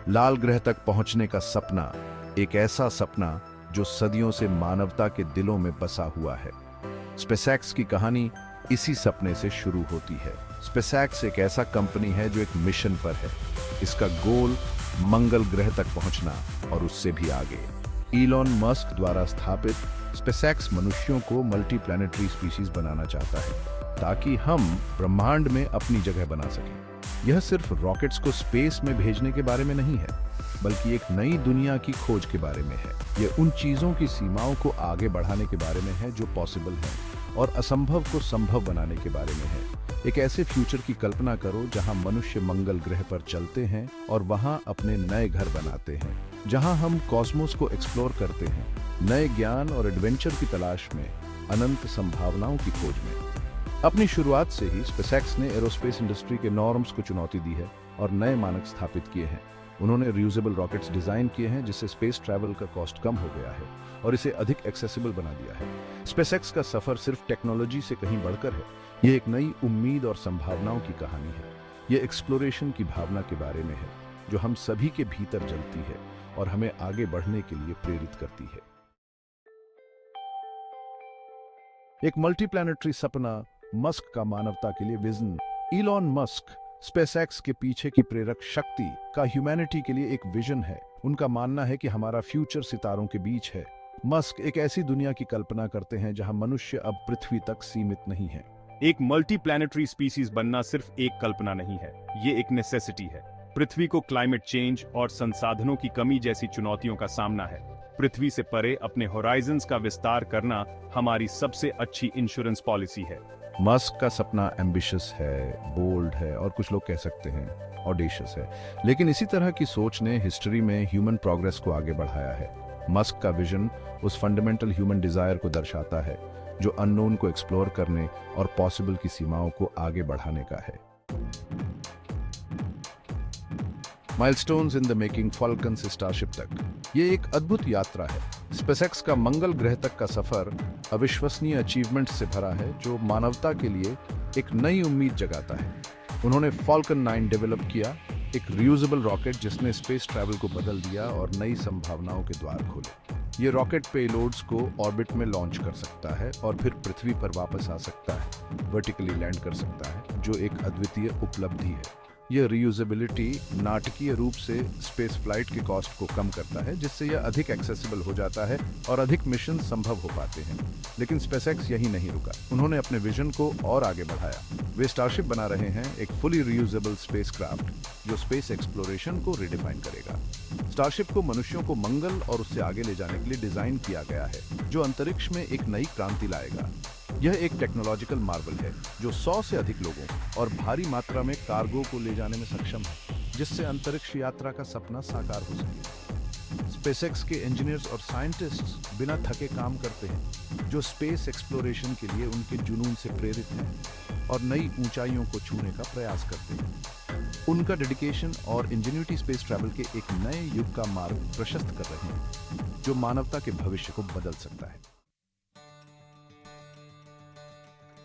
लाल ग्रह तक पहुंचने का सपना, एक ऐसा सपना जो सदियों से मानवता के दिलों में बसा हुआ है। स्पेसएक्स की कहानी इसी सपने से शुरू होती है। स्पेसएक्स एक ऐसा कंपनी है जो एक मिशन पर है। इसका गोल मंगल ग्रह तक पहुंचना और उससे भी आगे। इलॉन मस्क द्वारा स्थापित स्पेसएक्स मनुष्यों को मल्टी प्लैनेटरी स्पीशीज बनाना चाहता है ताकि हम ब्रह्मांड में अपनी जगह बना सकें। यह सिर्फ रॉकेट्स को स्पेस में भेजने के बारे में नहीं है, बल्कि एक नई दुनिया की खोज के बारे में है। यह उन चीजों की सीमाओं को आगे बढ़ाने के बारे में है जो पॉसिबल है, और असंभव को संभव बनाने के बारे में है। एक ऐसे फ्यूचर की कल्पना करो जहां मनुष्य मंगल ग्रह पर चलते हैं और वहां अपने नए घर बनाते हैं, जहां हम कॉस्मोस को एक्सप्लोर करते हैं, नए ज्ञान और एडवेंचर की तलाश में, अनंत संभावनाओं की खोज में। अपनी शुरुआत से ही स्पेसएक्स ने एरोस्पेस इंडस्ट्री के नॉर्म्स को चुनौती दी है और नए मानक स्थापित किए हैं। उन्होंने रियूजेबल रॉकेट्स डिजाइन किए हैं जिससे स्पेस ट्रैवल का कॉस्ट कम हो गया है और इसे अधिक एक्सेसिबल बना दिया है। स्पेसएक्स का सफर सिर्फ टेक्नोलॉजी से कहीं बढ़कर है। यह एक नई उम्मीद और संभावनाओं की कहानी है। यह एक्सप्लोरेशन की भावना के बारे में है जो हम सभी के भीतर जलती है और हमें आगे बढ़ने के लिए प्रेरित करती है। एक मल्टीप्लैनेटरी सपना, मस्क का मानवता के लिए विजन। इलॉन मस्क स्पेसएक्स के पीछे की प्रेरक शक्ति का ह्यूमैनिटी के लिए एक विजन है। उनका मानना है कि हमारा फ्यूचर सितारों के बीच है। मस्क एक ऐसी दुनिया की कल्पना करते हैं जहां मनुष्य अब पृथ्वी तक सीमित नहीं है। एक मल्टी प्लैनेटरी स्पीसीज बनना सिर्फ एक कल्पना नहीं है, ये एक नेसेसिटी है। पृथ्वी को क्लाइमेट चेंज और संसाधनों की कमी जैसी चुनौतियों का सामना है। पृथ्वी से परे अपने होराइजन्स का विस्तार करना हमारी सबसे अच्छी इंश्योरेंस पॉलिसी है। मस्क का सपना एम्बिशियस है, बोल्ड है और कुछ लोग कह सकते हैं ऑडेशियस है, लेकिन इसी तरह की सोच ने हिस्ट्री में ह्यूमन प्रोग्रेस को आगे बढ़ाया है। मस्क का विजन उस फंडामेंटल ह्यूमन डिजायर को दर्शाता है जो अननोन को एक्सप्लोर करने और पॉसिबल की सीमाओं को आगे बढ़ाने का है। Milestones in the making, falcon से स्टारशिप तक। ये एक अद्भुत यात्रा है। स्पेसएक्स का मंगल ग्रह तक का सफर अविश्वसनीय अचीवमेंट से भरा है जो मानवता के लिए एक नई उम्मीद जगाता है। उन्होंने फाल्कन 9 डेवलप किया, एक रियूजेबल रॉकेट जिसने स्पेस ट्रैवल को बदल दिया और नई संभावनाओं के द्वार खोले। ये रॉकेट पेलोड्स को ऑर्बिट में लॉन्च कर सकता है और फिर पृथ्वी पर वापस आ सकता है, वर्टिकली लैंड कर सकता है, जो एक अद्वितीय उपलब्धि है। यह रियूजेबिलिटी नाटकीय रूप से स्पेस फ्लाइट के कॉस्ट को कम करता है, जिससे यह अधिक एक्सेसिबल हो जाता है और अधिक मिशन संभव हो पाते हैं। लेकिन स्पेसएक्स यही नहीं रुका, उन्होंने अपने विजन को और आगे बढ़ाया। वे स्टारशिप बना रहे हैं, एक फुली रियूजेबल स्पेसक्राफ्ट जो स्पेस एक्सप्लोरेशन को रिडिफाइन करेगा। स्टारशिप को मनुष्यों को मंगल और उससे आगे ले जाने के लिए डिजाइन किया गया है, जो अंतरिक्ष में एक नई क्रांति लाएगा। यह एक टेक्नोलॉजिकल मार्वल है जो 100 से अधिक लोगों और भारी मात्रा में कार्गो को ले जाने में सक्षम है, जिससे अंतरिक्ष यात्रा का सपना साकार हो सके। स्पेसएक्स के इंजीनियर्स और साइंटिस्ट्स बिना थके काम करते हैं, जो स्पेस एक्सप्लोरेशन के लिए उनके जुनून से प्रेरित हैं और नई ऊंचाइयों को छूने का प्रयास करते हैं। उनका डेडिकेशन और इंजेन्युइटी स्पेस ट्रैवल के एक नए युग का मार्ग प्रशस्त कर रहे हैं, जो मानवता के भविष्य को बदल सकता है।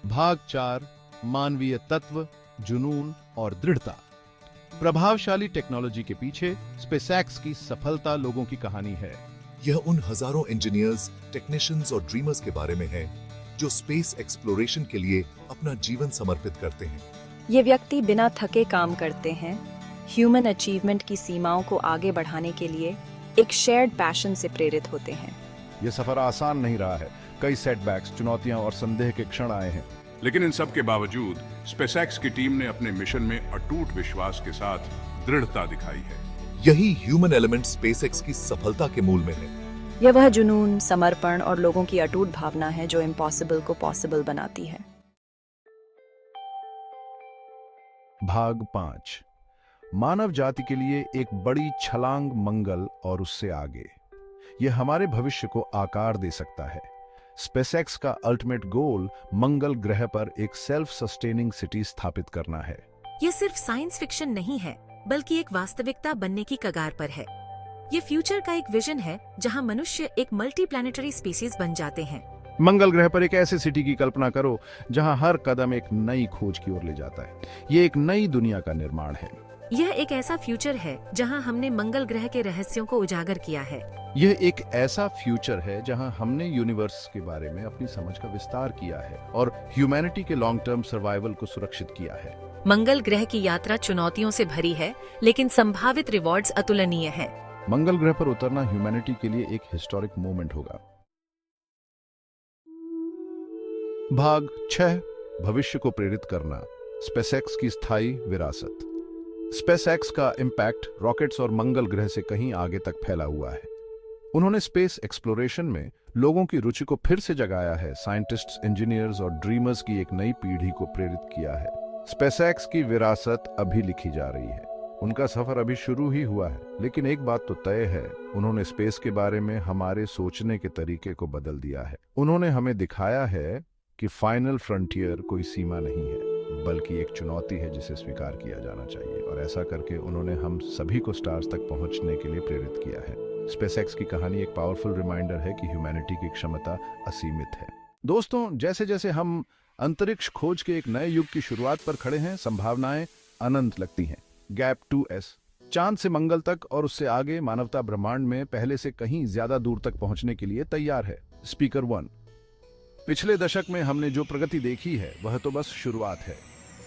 भाग 4, मानवीय तत्व, जुनून और दृढ़ता। प्रभावशाली टेक्नोलॉजी के पीछे स्पेसएक्स की सफलता लोगों की कहानी है। यह उन हजारों इंजीनियर्स, टेक्नीशियंस और ड्रीमर्स के बारे में है जो स्पेस एक्सप्लोरेशन के लिए अपना जीवन समर्पित करते हैं। ये व्यक्ति बिना थके काम करते हैं, ह्यूमन अचीवमेंट की सीमाओं को आगे बढ़ाने के लिए एक शेयर्ड पैशन से प्रेरित होते हैं। यह सफर आसान नहीं रहा है। कई सेटबैक्स, चुनौतियां और संदेह के क्षण आए हैं, लेकिन इन सब के बावजूद स्पेसएक्स की टीम ने अपने मिशन में अटूट विश्वास के साथ दृढ़ता दिखाई है। यही ह्यूमन एलिमेंट स्पेसएक्स की सफलता के मूल में है। यह वह जुनून, समर्पण और लोगों की अटूट भावना है जो इम्पॉसिबल को पॉसिबल बनाती है। भाग 5, मानव जाति के लिए एक बड़ी छलांग मंगल और उससे आगे। यह हमारे भविष्य को आकार दे सकता है। स्पेसएक्स का अल्टीमेट गोल मंगल ग्रह पर एक सेल्फ सस्टेनिंग सिटी स्थापित करना है। ये सिर्फ साइंस फिक्शन नहीं है, बल्कि एक वास्तविकता बनने की कगार पर है। ये फ्यूचर का एक विजन है जहां मनुष्य एक मल्टी प्लैनेटरी स्पीसीज बन जाते हैं। मंगल ग्रह पर एक ऐसे सिटी की कल्पना करो जहां हर कदम एक नई खोज की ओर ले जाता है। ये एक नई दुनिया का निर्माण है। यह एक ऐसा फ्यूचर है जहां हमने मंगल ग्रह के रहस्यों को उजागर किया है। यह एक ऐसा फ्यूचर है जहां हमने यूनिवर्स के बारे में अपनी समझ का विस्तार किया है और ह्यूमैनिटी के लॉन्ग टर्म सर्वाइवल को सुरक्षित किया है। मंगल ग्रह की यात्रा चुनौतियों से भरी है, लेकिन संभावित रिवॉर्ड्स अतुलनीय हैं। मंगल ग्रह पर उतरना ह्यूमैनिटी के लिए एक हिस्टोरिक मोमेंट होगा। भाग 6, भविष्य को प्रेरित करना, स्पेसएक्स की स्थायी विरासत। स्पेसएक्स का इम्पैक्ट रॉकेट्स और मंगल ग्रह से कहीं आगे तक फैला हुआ है। उन्होंने स्पेस एक्सप्लोरेशन में लोगों की रुचि को फिर से जगाया है, साइंटिस्ट्स, इंजीनियर्स और ड्रीमर्स की एक नई पीढ़ी को प्रेरित किया है। स्पेसएक्स की विरासत अभी लिखी जा रही है। उनका सफर अभी शुरू ही हुआ है, लेकिन एक बात तो तय है, उन्होंने स्पेस के बारे में हमारे सोचने के तरीके को बदल दिया है। उन्होंने हमें दिखाया है कि फाइनल फ्रंटियर कोई सीमा नहीं है, बल्कि एक चुनौती है जिसे स्वीकार किया जाना चाहिए, और ऐसा करके उन्होंने हम सभी को स्टार्स तक पहुंचने के लिए प्रेरित किया है। स्पेसएक्स की कहानी एक पावरफुल रिमाइंडर है कि ह्यूमैनिटी की क्षमता असीमित है। दोस्तों, जैसे जैसे हम अंतरिक्ष खोज के एक नए युग की शुरुआत पर खड़े हैं, संभावनाएं अनंत लगती हैं। गैप 2S, चांद से मंगल तक और उससे आगे मानवता ब्रह्मांड में पहले से कहीं ज्यादा दूर तक पहुंचने के लिए तैयार है। स्पीकर 1, पिछले दशक में हमने जो प्रगति देखी है वह तो बस शुरुआत है।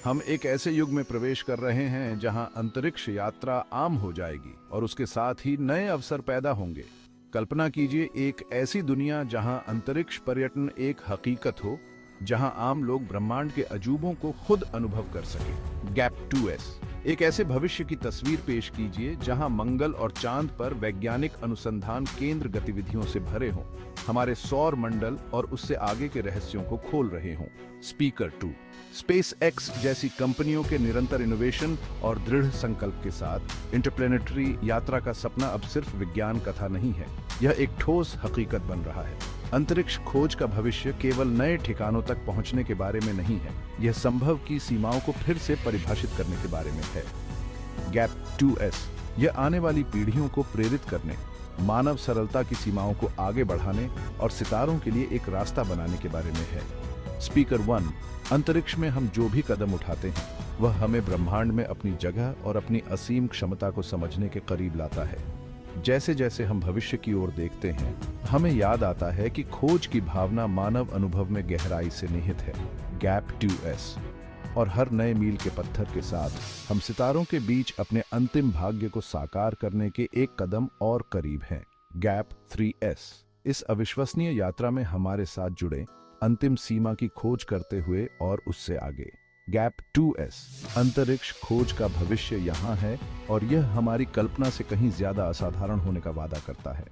हम एक ऐसे युग में प्रवेश कर रहे हैं जहां अंतरिक्ष यात्रा आम हो जाएगी और उसके साथ ही नए अवसर पैदा होंगे। कल्पना कीजिए एक ऐसी दुनिया जहां अंतरिक्ष पर्यटन एक हकीकत हो, जहां आम लोग ब्रह्मांड के अजूबों को खुद अनुभव कर सके। गैप 2S, एक ऐसे भविष्य की तस्वीर पेश कीजिए जहां मंगल और चांद पर वैज्ञानिक अनुसंधान केंद्र गतिविधियों से भरे हों, हमारे सौर मंडल और उससे आगे के रहस्यों को खोल रहे हों। स्पीकर 2, स्पेसएक्स जैसी कंपनियों के निरंतर इनोवेशन और दृढ़ संकल्प के साथ इंटरप्लेनेटरी यात्रा का सपना अब सिर्फ विज्ञान कथा नहीं है, यह एक ठोस हकीकत बन रहा है। अंतरिक्ष खोज का भविष्य केवल नए ठिकानों तक पहुंचने के बारे में नहीं है, यह संभव की सीमाओं को फिर से परिभाषित करने के बारे में है। गैप 2S, यह आने वाली पीढ़ियों को प्रेरित करने, मानव सरलता की सीमाओं को आगे बढ़ाने और सितारों के लिए एक रास्ता बनाने के बारे में है। स्पीकर 1, अंतरिक्ष में हम जो भी कदम उठाते हैं वह हमें ब्रह्मांड में अपनी जगह और अपनी असीम क्षमता को समझने के करीब लाता है। जैसे जैसे हम भविष्य की ओर देखते हैं, हमें याद आता है कि खोज की भावना मानव अनुभव में गहराई से निहित है। गैप 2S, और हर नए मील के पत्थर के साथ हम सितारों के बीच अपने अंतिम भाग्य को साकार करने के एक कदम और करीब हैं। गैप 3S, इस अविश्वसनीय यात्रा में हमारे साथ जुड़े, अंतिम सीमा की खोज करते हुए और उससे आगे। गैप 2S, अंतरिक्ष खोज का भविष्य यहाँ है और यह हमारी कल्पना से कहीं ज्यादा असाधारण होने का वादा करता है।